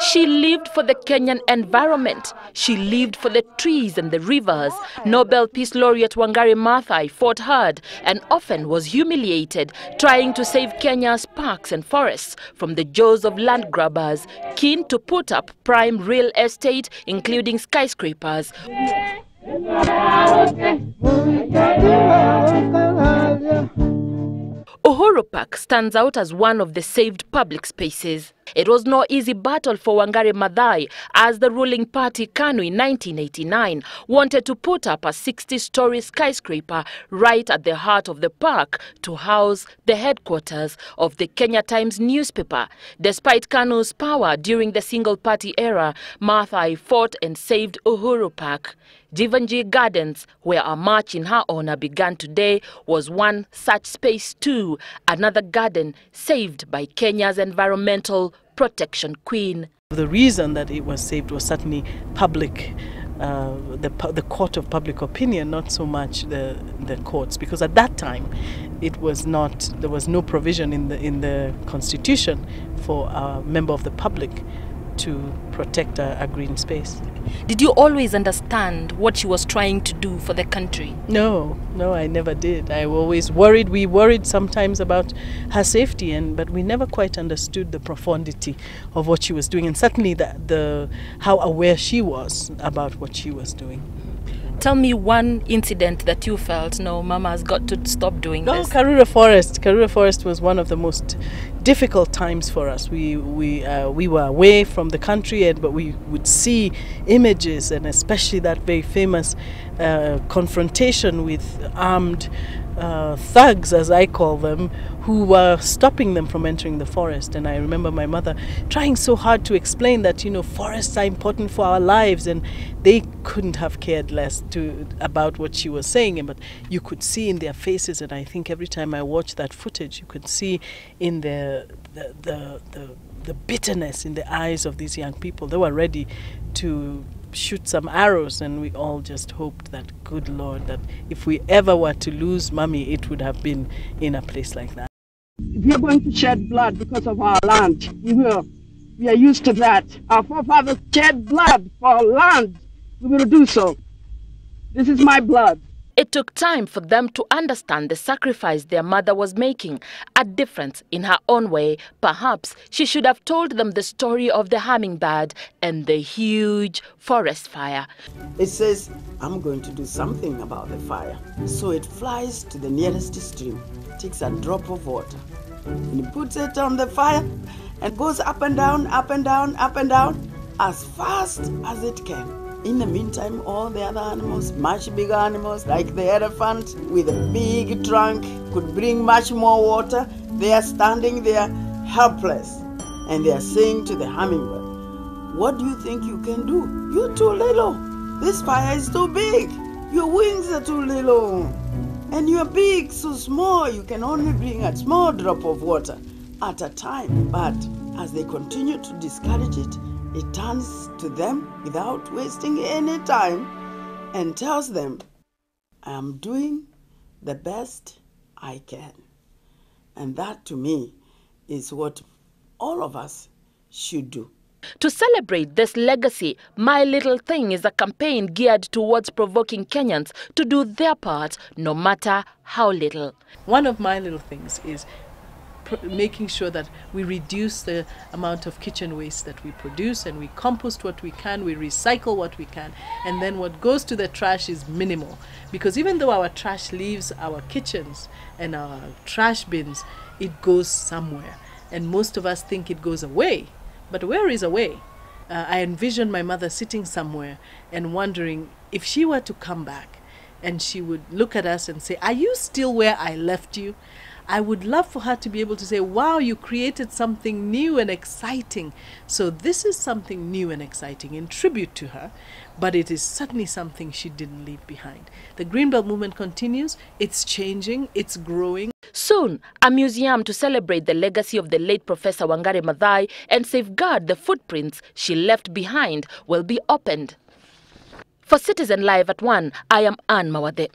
She lived for the Kenyan environment. She lived for the trees and the rivers. Nobel Peace Laureate Wangari Maathai fought hard and often was humiliated, trying to save Kenya's parks and forests from the jaws of land grabbers, keen to put up prime real estate, including skyscrapers. Uhuru Park stands out as one of the saved public spaces. It was no easy battle for Wangari Maathai, as the ruling party KANU in 1989 wanted to put up a 60-story skyscraper right at the heart of the park to house the headquarters of the Kenya Times newspaper. Despite KANU's power during the single-party era, Maathai fought and saved Uhuru Park. Jivanji Gardens, where a march in her honor began today, was one such space too, another garden saved by Kenya's environmental protection queen. The reason that it was saved was certainly public, the court of public opinion, not so much the courts, because at that time it was not, there was no provision in the constitution for a member of the public to protect a green space. Did you always understand what she was trying to do for the country? No, I never did. I always worried. We worried sometimes about her safety, but we never quite understood the profundity of what she was doing, and certainly how aware she was about what she was doing. Tell me one incident that you felt, no, Mama has got to stop doing this. Karura Forest. Karura Forest was one of the most difficult times for us. We were away from the country, but we would see images, and especially that very famous confrontation with armed thugs, as I call them, who were stopping them from entering the forest. And I remember my mother trying so hard to explain that, forests are important for our lives, and they couldn't have cared less about what she was saying. But you could see in their faces, and I think every time I watched that footage, you could see in the bitterness in the eyes of these young people. They were ready to shoot some arrows, and we all just hoped that, good Lord, that if we ever were to lose Mommy, it would have been in a place like that. If we are going to shed blood because of our land, we will. We are used to that. Our forefathers shed blood for our land. We will do so. This is my blood. It took time for them to understand the sacrifice their mother was making, a difference in her own way. Perhaps she should have told them the story of the hummingbird and the huge forest fire. It says, I'm going to do something about the fire. So it flies to the nearest stream, takes a drop of water, and it puts it on the fire and goes up and down, up and down, up and down, as fast as it can. In the meantime, all the other animals, much bigger animals, like the elephant with a big trunk, could bring much more water. They are standing there helpless, and they are saying to the hummingbird, what do you think you can do? You're too little. This fire is too big. Your wings are too little. And you're big, so small, you can only bring a small drop of water at a time. But as they continue to discourage it, it turns to them without wasting any time and tells them, I am doing the best I can. And that, to me, is what all of us should do. To celebrate this legacy, My Little Thing is a campaign geared towards provoking Kenyans to do their part, no matter how little. One of my little things is making sure that we reduce the amount of kitchen waste that we produce, and we compost what we can, we recycle what we can, and then what goes to the trash is minimal. Because even though our trash leaves our kitchens and our trash bins, it goes somewhere. And most of us think it goes away. But where is away? I envision my mother sitting somewhere and wondering if she were to come back and she would look at us and say, are you still where I left you? I would love for her to be able to say, wow, you created something new and exciting. So this is something new and exciting in tribute to her, but it is certainly something she didn't leave behind. The Greenbelt movement continues, it's changing, it's growing. Soon, a museum to celebrate the legacy of the late Professor Wangari Maathai and safeguard the footprints she left behind will be opened. For Citizen Live at 1, I am Anne Mawade.